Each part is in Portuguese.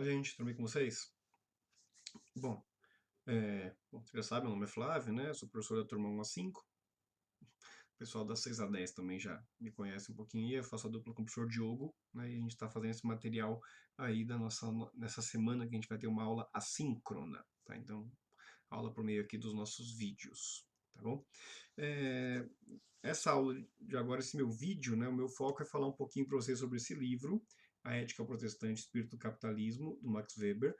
Fala, gente, tudo bem com vocês? Bom, vocês já sabem, meu nome é Flávio, né? Sou professor da turma 1 a 5. O pessoal das 6 a 10 também já me conhece um pouquinho. E eu faço a dupla com o professor Diogo, né? E a gente está fazendo esse material aí nessa semana que a gente vai ter uma aula assíncrona, tá? Então, aula por meio aqui dos nossos vídeos, tá bom? É, Essa aula de agora, esse meu vídeo, né? O meu foco é falar um pouquinho para vocês sobre esse livro, A Ética Protestante, Espírito do Capitalismo, do Max Weber.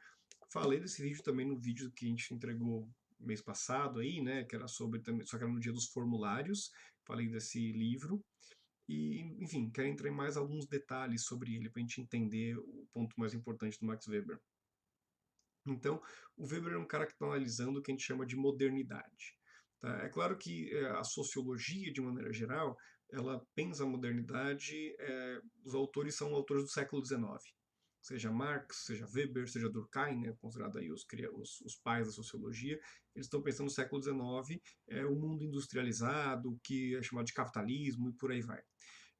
Falei desse vídeo também no vídeo que a gente entregou mês passado aí, né, que era sobre também, só que era no dia dos formulários. Falei desse livro e, enfim, quero entrar em mais alguns detalhes sobre ele para a gente entender o ponto mais importante do Max Weber. Então, o Weber é um cara que está analisando o que a gente chama de modernidade. Tá? É claro que a sociologia, de maneira geral, ela pensa a modernidade, os autores são autores do século XIX. Seja Marx, seja Weber, seja Durkheim, né, considerado aí os pais da sociologia, eles estão pensando no século XIX, o mundo industrializado, o que é chamado de capitalismo e por aí vai.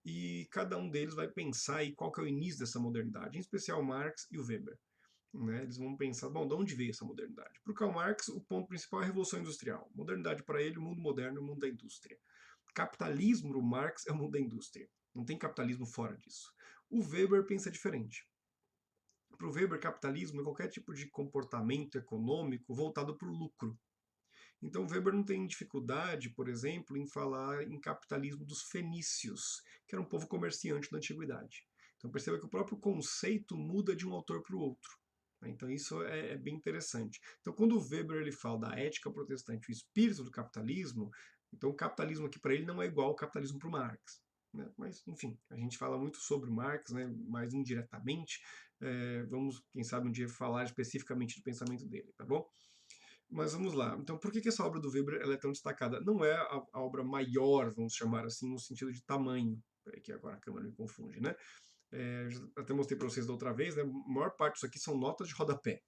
E cada um deles vai pensar aí qual que é o início dessa modernidade, em especial Marx e o Weber. Né? Eles vão pensar, bom, de onde veio essa modernidade? Para o Karl Marx, o ponto principal é a Revolução Industrial. Modernidade para ele, o mundo moderno é o mundo da indústria. Capitalismo para o Marx é o mundo da indústria. Não tem capitalismo fora disso. O Weber pensa diferente. Para o Weber, capitalismo é qualquer tipo de comportamento econômico voltado para o lucro. Então, Weber não tem dificuldade, por exemplo, em falar em capitalismo dos fenícios, que era um povo comerciante da antiguidade. Então, perceba que o próprio conceito muda de um autor para o outro. Então, isso é bem interessante. Então, quando o Weber ele fala da ética protestante, o espírito do capitalismo, então o capitalismo aqui para ele não é igual ao capitalismo para o Marx. Né? Mas, enfim, a gente fala muito sobre Marx, né, mais indiretamente. Vamos, quem sabe, um dia falar especificamente do pensamento dele, tá bom? Mas vamos lá. Então, por que essa obra do Weber ela é tão destacada? Não é a obra maior, vamos chamar assim, no sentido de tamanho. Peraí que agora a câmera me confunde, né? Até mostrei para vocês da outra vez, né? A maior parte disso aqui são notas de rodapé.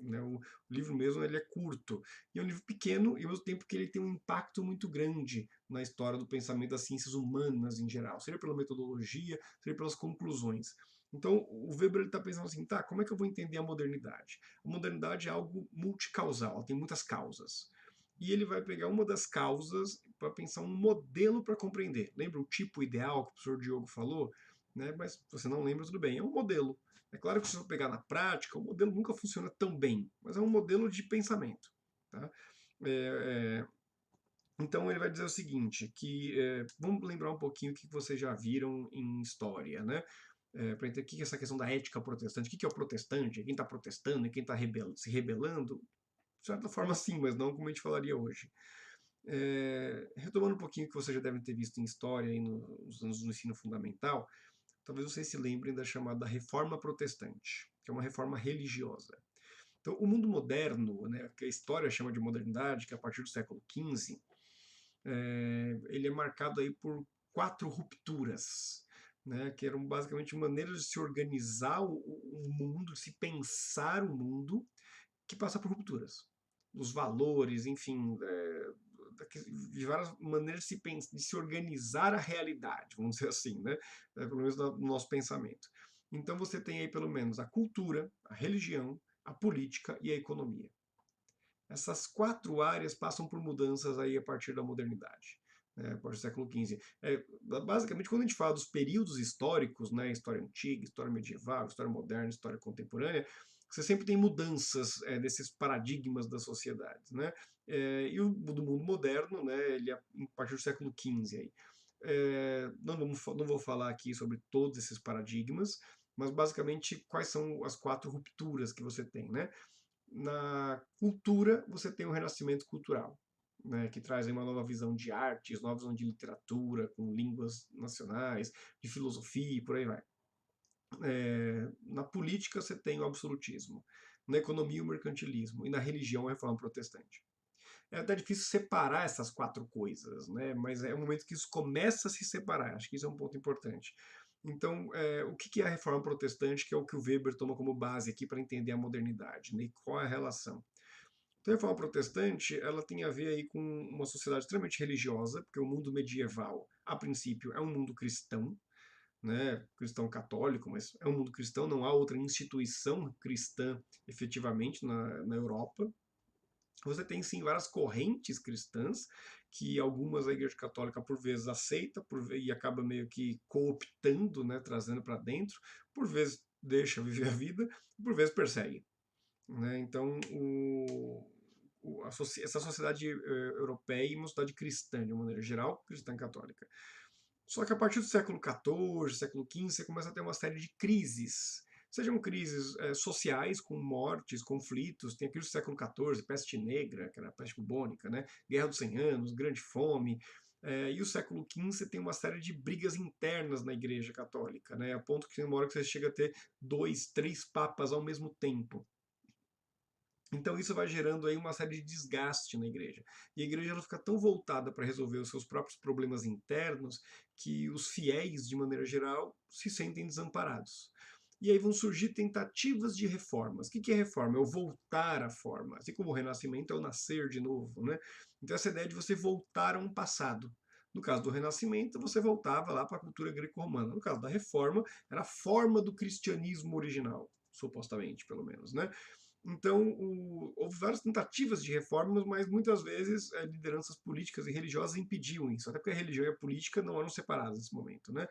Né? O livro mesmo ele é curto. E é um livro pequeno e ao mesmo tempo que ele tem um impacto muito grande na história do pensamento das ciências humanas em geral. Seja pela metodologia, seja pelas conclusões. Então, o Weber está pensando assim, tá, como é que eu vou entender a modernidade? A modernidade é algo multicausal, ela tem muitas causas. E ele vai pegar uma das causas para pensar um modelo para compreender. Lembra o tipo ideal que o professor Diogo falou? Né? Mas se você não lembra, tudo bem, é um modelo. É claro que se você pegar na prática, o modelo nunca funciona tão bem, mas é um modelo de pensamento. Tá? É, é, então ele vai dizer o seguinte, que vamos lembrar um pouquinho o que vocês já viram em história, né? Para entender o que é essa questão da ética protestante, o que é o protestante, quem está protestando e quem está se rebelando, de certa forma sim, mas não como a gente falaria hoje. Retomando um pouquinho o que vocês já devem ter visto em história aí nos anos do ensino fundamental, talvez vocês se lembrem da chamada Reforma Protestante, que é uma reforma religiosa. Então, o mundo moderno, né, que a história chama de modernidade, que é a partir do século XV, ele é marcado aí por 4 rupturas, né, que eram basicamente maneiras de se organizar o mundo, de se pensar o mundo, que passa por rupturas. Os valores, enfim, de várias maneiras de se organizar a realidade, vamos dizer assim, né? Pelo menos no nosso pensamento. Então você tem aí pelo menos a cultura, a religião, a política e a economia. Essas 4 áreas passam por mudanças aí a partir da modernidade, né, a partir do século XV. Basicamente, quando a gente fala dos períodos históricos, né, história antiga, história medieval, história moderna, história contemporânea, você sempre tem mudanças desses paradigmas das sociedades, né? E o do mundo moderno, né, ele é a partir do século XV aí. Não vou falar aqui sobre todos esses paradigmas, mas basicamente quais são as 4 rupturas que você tem, né? Na cultura, você tem o renascimento cultural, né, que traz aí uma nova visão de artes, nova visão de literatura, com línguas nacionais, de filosofia e por aí vai. Na política, você tem o absolutismo. Na economia, o mercantilismo. E na religião, a reforma protestante. É até difícil separar essas 4 coisas, né? Mas é o momento que isso começa a se separar. Acho que isso é um ponto importante. Então, o que é a reforma protestante, que é o que o Weber toma como base aqui para entender a modernidade, né? E qual é a relação? Então, a reforma protestante, ela tem a ver aí com uma sociedade extremamente religiosa, porque o mundo medieval, a princípio, é um mundo cristão, né, cristão católico, mas é um mundo cristão, não há outra instituição cristã efetivamente na Europa. Você tem sim várias correntes cristãs, que algumas a Igreja Católica por vezes aceita e acaba meio que cooptando, né, trazendo para dentro, por vezes deixa viver a vida, por vezes persegue. Né? Então, essa sociedade europeia é uma sociedade cristã, de uma maneira geral, cristã católica. Só que a partir do século XIV, século XV, você começa a ter uma série de crises. Sejam crises sociais, com mortes, conflitos, tem a crise do século XIV, peste negra, que era a peste bubônica, né? Guerra dos 100 Anos, Grande Fome. E o século XV tem uma série de brigas internas na Igreja Católica, né? A ponto que tem uma hora que você chega a ter 2, 3 papas ao mesmo tempo. Então isso vai gerando aí uma série de desgaste na igreja. E a igreja ela fica tão voltada para resolver os seus próprios problemas internos que os fiéis, de maneira geral, se sentem desamparados. E aí vão surgir tentativas de reformas. O que é reforma? É o voltar à forma. Assim como o renascimento é o nascer de novo, né? Então essa ideia de você voltar a um passado. No caso do Renascimento, você voltava lá para a cultura greco-romana. No caso da Reforma, era a forma do cristianismo original, supostamente, pelo menos, né? Então, houve várias tentativas de reformas, mas muitas vezes lideranças políticas e religiosas impediam isso, até porque a religião e a política não eram separadas nesse momento, né?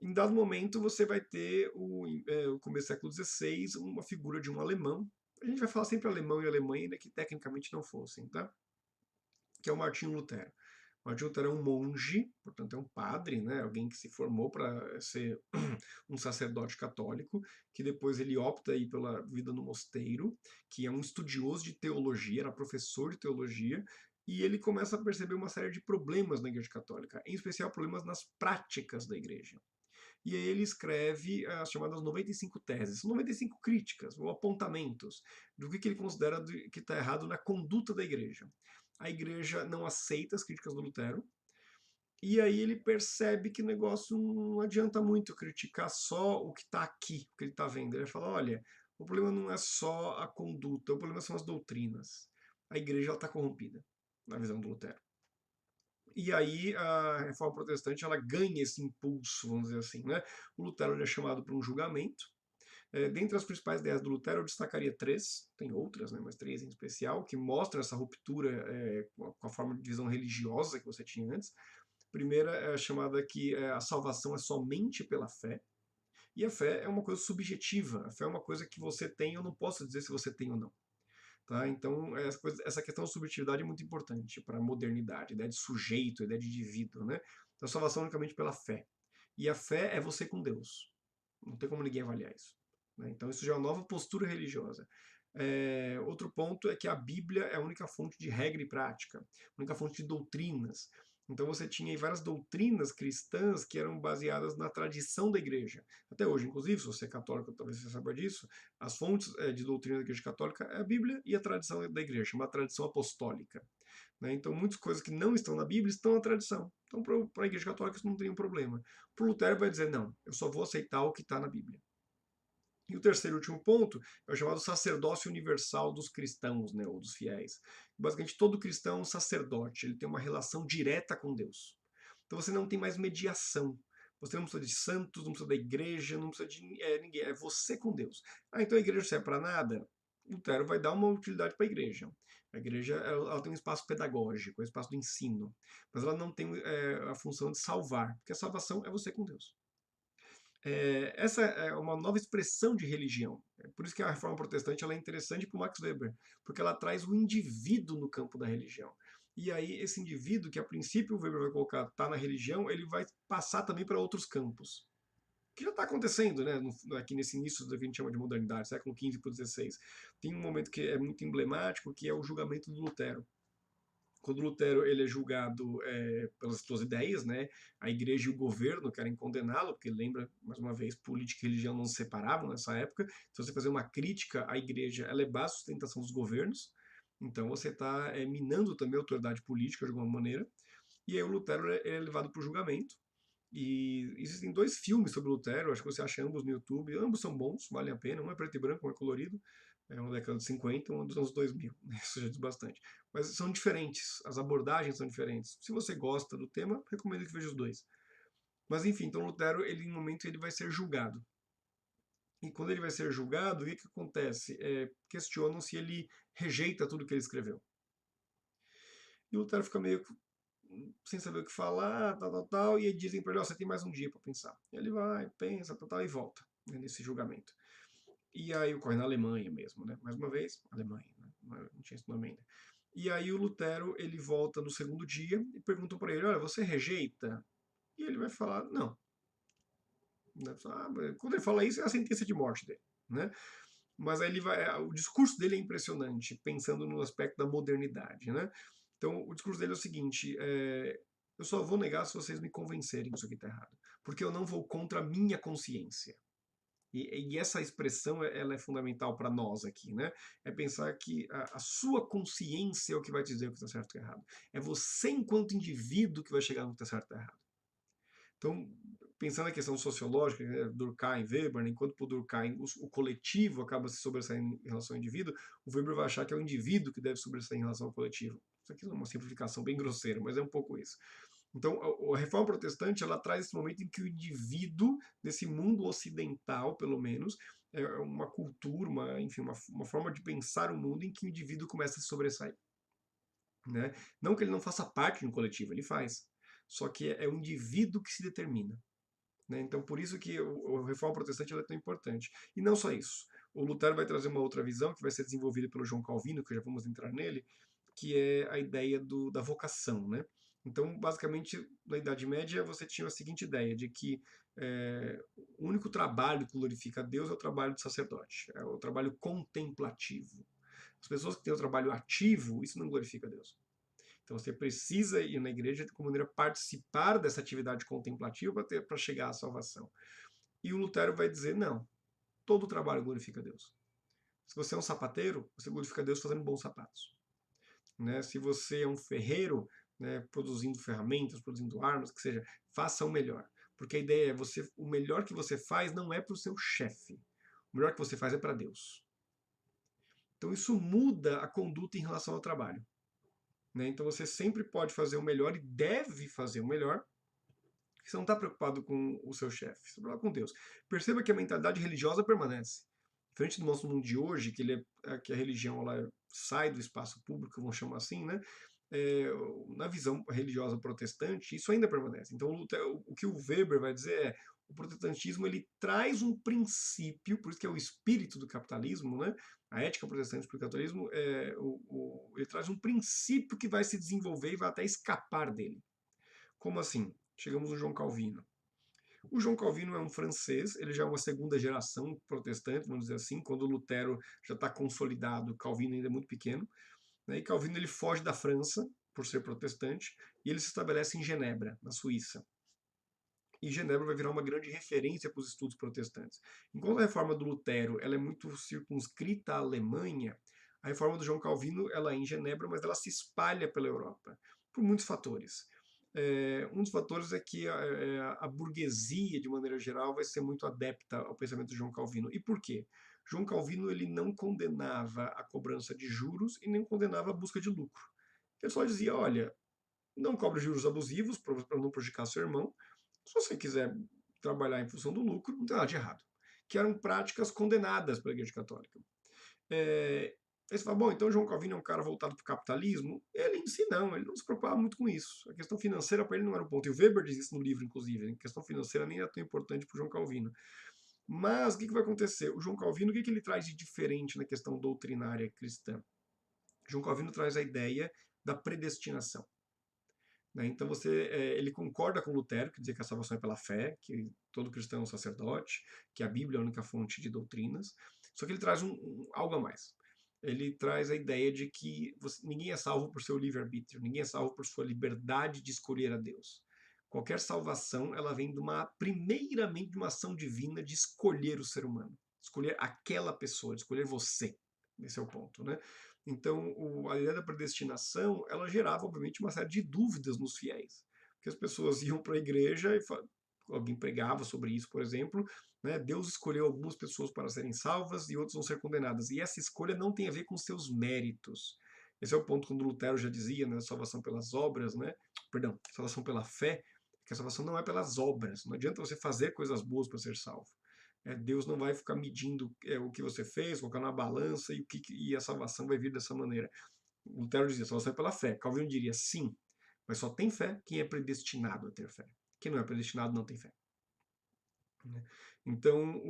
Em dado momento, você vai ter, o começo do século XVI, uma figura de um alemão. A gente vai falar sempre alemão e Alemanha, ainda que tecnicamente não fossem, tá? Que é o Martinho Lutero. Martinho Lutero é um monge, portanto é um padre, né? Alguém que se formou para ser um sacerdote católico, que depois ele opta aí pela vida no mosteiro, que é um estudioso de teologia, era professor de teologia, e ele começa a perceber uma série de problemas na Igreja Católica, em especial problemas nas práticas da Igreja. E aí ele escreve as chamadas 95 teses, 95 críticas ou apontamentos do que ele considera que está errado na conduta da Igreja. A Igreja não aceita as críticas do Lutero, e aí ele percebe que o negócio não adianta muito criticar só o que está aqui, o que ele está vendo. Ele fala, olha, o problema não é só a conduta, o problema são as doutrinas. A igreja está corrompida, na visão do Lutero. E aí a reforma protestante ela ganha esse impulso, vamos dizer assim. Né? O Lutero é chamado para um julgamento. Dentre as principais ideias do Lutero, eu destacaria 3, tem outras, né, mas 3 em especial, que mostram essa ruptura com a forma de visão religiosa que você tinha antes. Primeira é a chamada que a salvação é somente pela fé. E a fé é uma coisa subjetiva. A fé é uma coisa que você tem, eu não posso dizer se você tem ou não. Tá? Então, essa questão da subjetividade é muito importante para a modernidade, a ideia de sujeito, a ideia de indivíduo. Né? Então, a salvação é unicamente pela fé. E a fé é você com Deus. Não tem como ninguém avaliar isso. Né? Então, isso já é uma nova postura religiosa. Outro ponto é que a Bíblia é a única fonte de regra e prática, a única fonte de doutrinas. Então você tinha aí várias doutrinas cristãs que eram baseadas na tradição da igreja. Até hoje, inclusive, se você é católico, talvez você saiba disso, as fontes de doutrina da igreja católica é a Bíblia e a tradição da igreja, chamada tradição apostólica. Né? Então muitas coisas que não estão na Bíblia estão na tradição. Então para a igreja católica isso não tem um problema. Para o Lutero vai dizer, não, eu só vou aceitar o que está na Bíblia. E o terceiro e último ponto é o chamado sacerdócio universal dos cristãos, né, ou dos fiéis. Basicamente, todo cristão é um sacerdote, ele tem uma relação direta com Deus. Então você não tem mais mediação. Você não precisa de santos, não precisa da igreja, não precisa de ninguém. É você com Deus. Então a igreja não serve para nada? Lutero vai dar uma utilidade para a igreja. A igreja ela tem um espaço pedagógico, um espaço de ensino. Mas ela não tem a função de salvar, porque a salvação é você com Deus. Essa é uma nova expressão de religião. É por isso que a reforma protestante ela é interessante para o Max Weber, porque ela traz o indivíduo no campo da religião. E aí esse indivíduo, que a princípio o Weber vai colocar está na religião, ele vai passar também para outros campos. Que já está acontecendo, né? Aqui nesse início do que a gente chama de modernidade, século XV para o XVI. Tem um momento que é muito emblemático, que é o julgamento do Lutero. Quando Lutero ele é julgado pelas suas ideias, né, a igreja e o governo querem condená-lo, porque lembra, mais uma vez, política e religião não se separavam nessa época. Então, você fazer uma crítica à igreja, ela é base de sustentação dos governos. Então, você está minando também a autoridade política de alguma maneira. E aí o Lutero é levado para o julgamento. E existem 2 filmes sobre Lutero, acho que você acha ambos no YouTube. Ambos são bons, valem a pena. Um é preto e branco, um é colorido. É uma década de 50, um dos anos 2000. Isso já diz bastante. Mas são diferentes, as abordagens são diferentes. Se você gosta do tema, recomendo que veja os 2. Mas enfim, então Lutero, ele em um momento ele vai ser julgado. E quando ele vai ser julgado, o que acontece? Questionam se ele rejeita tudo que ele escreveu. E o Lutero fica meio sem saber o que falar, tal, tal, tal, e aí dizem para ele, você tem mais um dia para pensar. E ele vai, pensa, tal, tal, e volta, né, nesse julgamento. E aí ocorre na Alemanha mesmo, né? Mais uma vez, Alemanha, né? Não tinha esse nome ainda. E aí o Lutero, ele volta no segundo dia e perguntam para ele, olha, você rejeita? E ele vai falar, não. Quando ele fala isso, é a sentença de morte dele, né? Mas aí ele vai, o discurso dele é impressionante, pensando no aspecto da modernidade, né? Então, o discurso dele é o seguinte: eu só vou negar se vocês me convencerem que isso aqui está errado, porque eu não vou contra a minha consciência. E essa expressão ela é fundamental para nós aqui, né? É pensar que a sua consciência é o que vai te dizer o que está certo e errado. É você, enquanto indivíduo, que vai chegar no que está certo e errado. Então, pensando na questão sociológica, né, Durkheim e Weber, né, enquanto para o Durkheim o coletivo acaba se sobressaindo em relação ao indivíduo, o Weber vai achar que é o indivíduo que deve sobressair em relação ao coletivo. Isso aqui é uma simplificação bem grosseira, mas é um pouco isso. Então, a reforma protestante ela traz esse momento em que o indivíduo, nesse mundo ocidental, pelo menos, é uma cultura, enfim, uma forma de pensar o mundo em que o indivíduo começa a se sobressair. Né? Não que ele não faça parte de um coletivo, ele faz. Só que é o indivíduo que se determina. Né? Então, por isso que a reforma protestante é tão importante. E não só isso. O Lutero vai trazer uma outra visão, que vai ser desenvolvida pelo João Calvino, que já vamos entrar nele, que é a ideia da vocação. Né? Então, basicamente, na Idade Média, você tinha a seguinte ideia, de que o único trabalho que glorifica a Deus é o trabalho do sacerdote, é o trabalho contemplativo. As pessoas que têm o trabalho ativo, isso não glorifica a Deus. Então você precisa ir na igreja de alguma maneira participar dessa atividade contemplativa para chegar à salvação. E o Lutero vai dizer, não, todo trabalho glorifica a Deus. Se você é um sapateiro, você glorifica a Deus fazendo bons sapatos. Né? Se você é um ferreiro, né, produzindo ferramentas, produzindo armas, que seja, faça o melhor. Porque a ideia é, o melhor que você faz não é para o seu chefe. O melhor que você faz é para Deus. Então isso muda a conduta em relação ao trabalho. Né? Então você sempre pode fazer o melhor e deve fazer o melhor, porque você não está preocupado com o seu chefe, você está preocupado com Deus. Perceba que a mentalidade religiosa permanece. Diferente do nosso mundo de hoje, que a religião ela sai do espaço público, vamos chamar assim, né? Na visão religiosa protestante, isso ainda permanece. Então, o que o Weber vai dizer é o protestantismo ele traz um princípio, por isso que é o espírito do capitalismo, né? A ética protestante para o capitalismo, ele traz um princípio que vai se desenvolver e vai até escapar dele. Como assim? Chegamos no João Calvino. O João Calvino é um francês, ele já é uma segunda geração protestante, vamos dizer assim, quando o Lutero já está consolidado, Calvino ainda é muito pequeno, né? E Calvino ele foge da França, por ser protestante, e ele se estabelece em Genebra, na Suíça. E Genebra vai virar uma grande referência para os estudos protestantes. Enquanto a reforma do Lutero ela é muito circunscrita à Alemanha, a reforma do João Calvino ela é em Genebra, mas ela se espalha pela Europa, por muitos fatores. Um dos fatores é que a burguesia, de maneira geral, vai ser muito adepta ao pensamento de João Calvino. E por quê? João Calvino ele não condenava a cobrança de juros e nem condenava a busca de lucro. Ele só dizia, olha, não cobre juros abusivos para não prejudicar seu irmão. Se você quiser trabalhar em função do lucro, não tem nada de errado. Que eram práticas condenadas pela Igreja Católica. Aí você fala, bom, então João Calvino é um cara voltado para o capitalismo? Ele em si não, ele não se preocupava muito com isso. A questão financeira para ele não era o ponto. E o Weber diz isso no livro, inclusive. A questão financeira nem era tão importante para o João Calvino. Mas o que vai acontecer? O João Calvino, o que ele traz de diferente na questão doutrinária cristã? João Calvino traz a ideia da predestinação. Né? Então ele concorda com Lutero, que dizia que a salvação é pela fé, que todo cristão é um sacerdote, que a Bíblia é a única fonte de doutrinas, só que ele traz algo a mais. Ele traz a ideia de que ninguém é salvo por seu livre-arbítrio, ninguém é salvo por sua liberdade de escolher a Deus. Qualquer salvação, ela vem primeiramente de uma ação divina de escolher o ser humano, escolher aquela pessoa, de escolher você. Esse é o ponto, né? Então, a ideia da predestinação, ela gerava, obviamente, uma série de dúvidas nos fiéis. Porque as pessoas iam para a igreja e alguém pregava sobre isso, por exemplo, né? Deus escolheu algumas pessoas para serem salvas e outras vão ser condenadas. E essa escolha não tem a ver com seus méritos. Esse é o ponto quando Lutero já dizia, né, salvação pelas obras, né? Perdão, salvação pela fé. Porque a salvação não é pelas obras. Não adianta você fazer coisas boas para ser salvo. Deus não vai ficar medindo o que você fez, colocar na balança e a salvação vai vir dessa maneira. Lutero dizia, a salvação é pela fé. Calvino diria, sim, mas só tem fé quem é predestinado a ter fé. Quem não é predestinado não tem fé. Né? Então,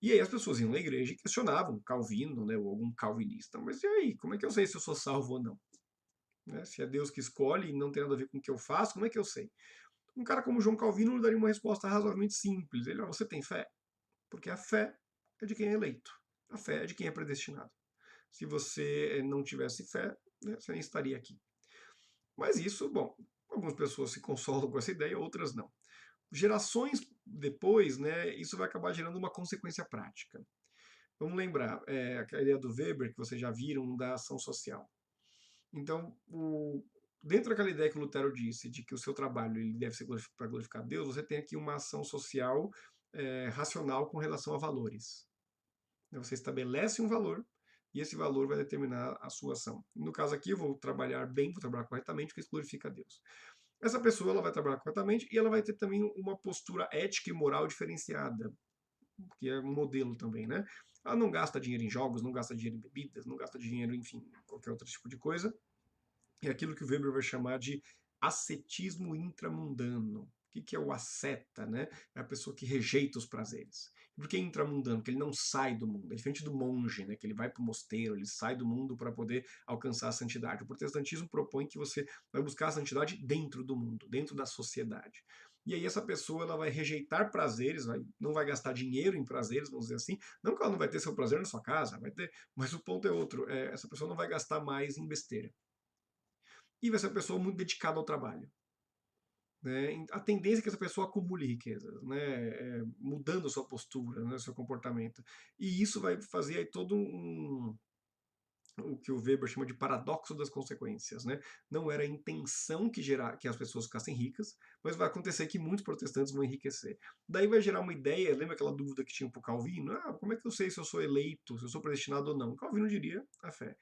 e aí as pessoas iam na igreja e questionavam Calvino, né, ou algum calvinista. Mas e aí, como é que eu sei se eu sou salvo ou não? Né? Se é Deus que escolhe e não tem nada a ver com o que eu faço, como é que eu sei? Um cara como João Calvino daria uma resposta razoavelmente simples. Ele, você tem fé? Porque a fé é de quem é eleito. A fé é de quem é predestinado. Se você não tivesse fé, né, você nem estaria aqui. Mas isso, bom, algumas pessoas se consolam com essa ideia, outras não. Gerações depois, né, isso vai acabar gerando uma consequência prática. Vamos lembrar, a ideia do Weber, que vocês já viram, da ação social. Então, dentro daquela ideia que o Lutero disse, de que o seu trabalho ele deve ser para glorificar Deus, você tem aqui uma ação social racional com relação a valores. Você estabelece um valor e esse valor vai determinar a sua ação. No caso aqui, eu vou trabalhar bem, vou trabalhar corretamente, porque isso glorifica a Deus. Essa pessoa ela vai trabalhar corretamente e ela vai ter também uma postura ética e moral diferenciada, que é um modelo também, né? Ela não gasta dinheiro em jogos, não gasta dinheiro em bebidas, não gasta dinheiro, enfim, qualquer outro tipo de coisa. É aquilo que o Weber vai chamar de ascetismo intramundano. O que é o asceta, né? É a pessoa que rejeita os prazeres. Por que intramundano? Porque ele não sai do mundo. É diferente do monge, né? Que ele vai para o mosteiro, ele sai do mundo para poder alcançar a santidade. O protestantismo propõe que você vai buscar a santidade dentro do mundo, dentro da sociedade. E aí essa pessoa ela vai rejeitar prazeres, não vai gastar dinheiro em prazeres, vamos dizer assim. Não que ela não vai ter seu prazer na sua casa, vai ter, mas o ponto é outro. Essa pessoa não vai gastar mais em besteira. E vai ser uma pessoa muito dedicada ao trabalho. Né? A tendência é que essa pessoa acumule riquezas, né? Mudando a sua postura, né? Seu comportamento. E isso vai fazer aí todo o que o Weber chama de paradoxo das consequências. Né? Não era a intenção que as pessoas ficassem ricas, mas vai acontecer que muitos protestantes vão enriquecer. Daí vai gerar uma ideia, lembra aquela dúvida que tinha para o Calvino? Como é que eu sei se eu sou eleito, se eu sou predestinado ou não? O Calvino diria a fé.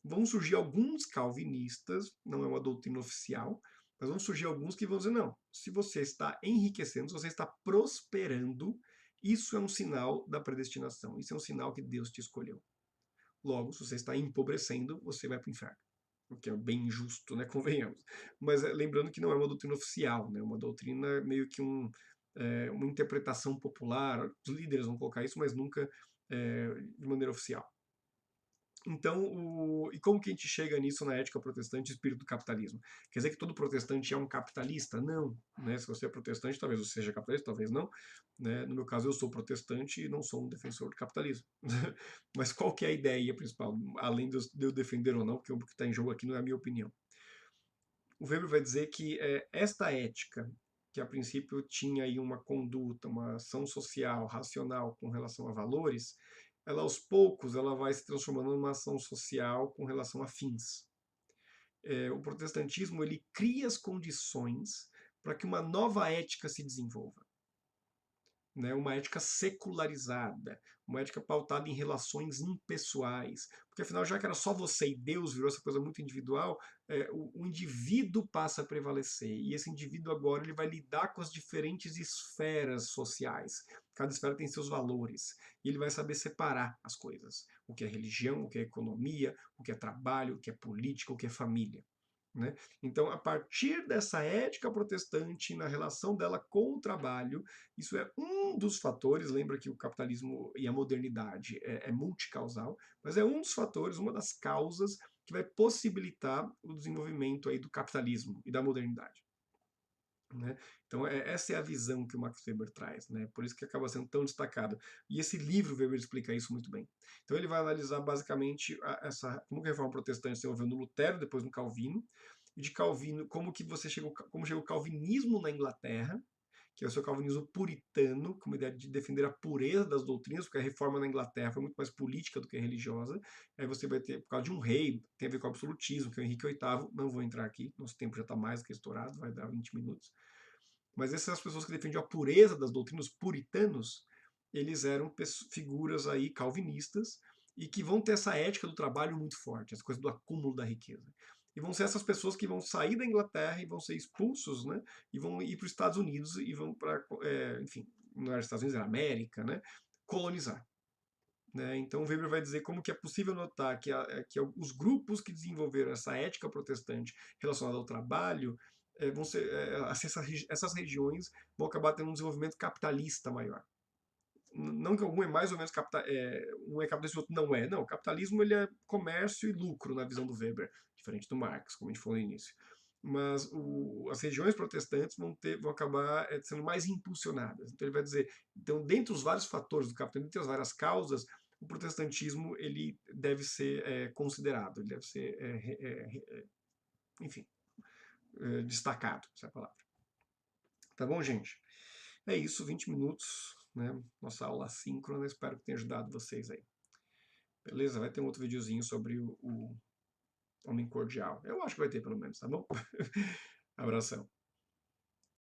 Vão surgir alguns calvinistas, não é uma doutrina oficial, mas vão surgir alguns que vão dizer, não, se você está enriquecendo, se você está prosperando, isso é um sinal da predestinação, isso é um sinal que Deus te escolheu. Logo, se você está empobrecendo, você vai para o inferno. O que é bem injusto, né? Convenhamos. Mas lembrando que não é uma doutrina oficial, né? Uma doutrina meio que uma interpretação popular, os líderes vão colocar isso, mas nunca de maneira oficial. Então, e como que a gente chega nisso na ética protestante e espírito do capitalismo? Quer dizer que todo protestante é um capitalista? Não. Né? Se você é protestante, talvez você seja capitalista, talvez não. Né? No meu caso, eu sou protestante e não sou um defensor do capitalismo. Mas qual que é a ideia principal? Além de eu defender ou não, porque o que está em jogo aqui não é a minha opinião. O Weber vai dizer que esta ética, que a princípio tinha aí uma conduta, uma ação social, racional com relação a valores, ela aos poucos ela vai se transformando numa ação social com relação a fins. O protestantismo ele cria as condições para que uma nova ética se desenvolva. Né, uma ética secularizada, uma ética pautada em relações impessoais, porque afinal, já que era só você e Deus, virou essa coisa muito individual, o indivíduo passa a prevalecer, e esse indivíduo agora ele vai lidar com as diferentes esferas sociais, cada esfera tem seus valores, e ele vai saber separar as coisas, o que é religião, o que é economia, o que é trabalho, o que é política, o que é família. Né? Então, a partir dessa ética protestante, na relação dela com o trabalho, isso é um dos fatores, lembra que o capitalismo e a modernidade é multicausal, mas é um dos fatores, uma das causas que vai possibilitar o desenvolvimento aí do capitalismo e da modernidade. Né? Então, essa é a visão que o Max Weber traz, né? Por isso que acaba sendo tão destacado. E esse livro, Weber explica isso muito bem. Então, ele vai analisar basicamente como que a reforma protestante se desenvolveu no Lutero, depois no Calvino, e de Calvino, como chegou o calvinismo na Inglaterra, que é o seu calvinismo puritano, com a ideia de defender a pureza das doutrinas, porque a reforma na Inglaterra foi muito mais política do que religiosa. Aí você vai ter, por causa de um rei, tem a ver com o absolutismo, que é o Henrique VIII, não vou entrar aqui, nosso tempo já está mais do que estourado, vai dar 20 minutos. Mas essas são as pessoas que defendiam a pureza das doutrinas, os puritanos, eles eram figuras aí calvinistas e que vão ter essa ética do trabalho muito forte, essa coisa do acúmulo da riqueza. e vão ser essas pessoas que vão sair da Inglaterra e vão ser expulsos, né, e vão ir para os Estados Unidos e vão para, enfim, não era Estados Unidos, era América, né, colonizar. Né? Então Weber vai dizer como que é possível notar que os grupos que desenvolveram essa ética protestante relacionada ao trabalho vão ser, essas regiões vão acabar tendo um desenvolvimento capitalista maior. Não que algum é mais ou menos um é capitalista e o outro não é. Não, o capitalismo ele é comércio e lucro na visão do Weber, diferente do Marx, como a gente falou no início. Mas as regiões protestantes vão acabar sendo mais impulsionadas. Então ele vai dizer, então, dentre os vários fatores do capitalismo, dentre as várias causas, o protestantismo ele deve ser considerado, ele deve ser, enfim, destacado, essa é a palavra. Tá bom, gente? É isso, 20 minutos, né? Nossa aula assíncrona, espero que tenha ajudado vocês aí. Beleza? Vai ter um outro videozinho sobre o homem cordial. Eu acho que vai ter, pelo menos, tá bom? Abração.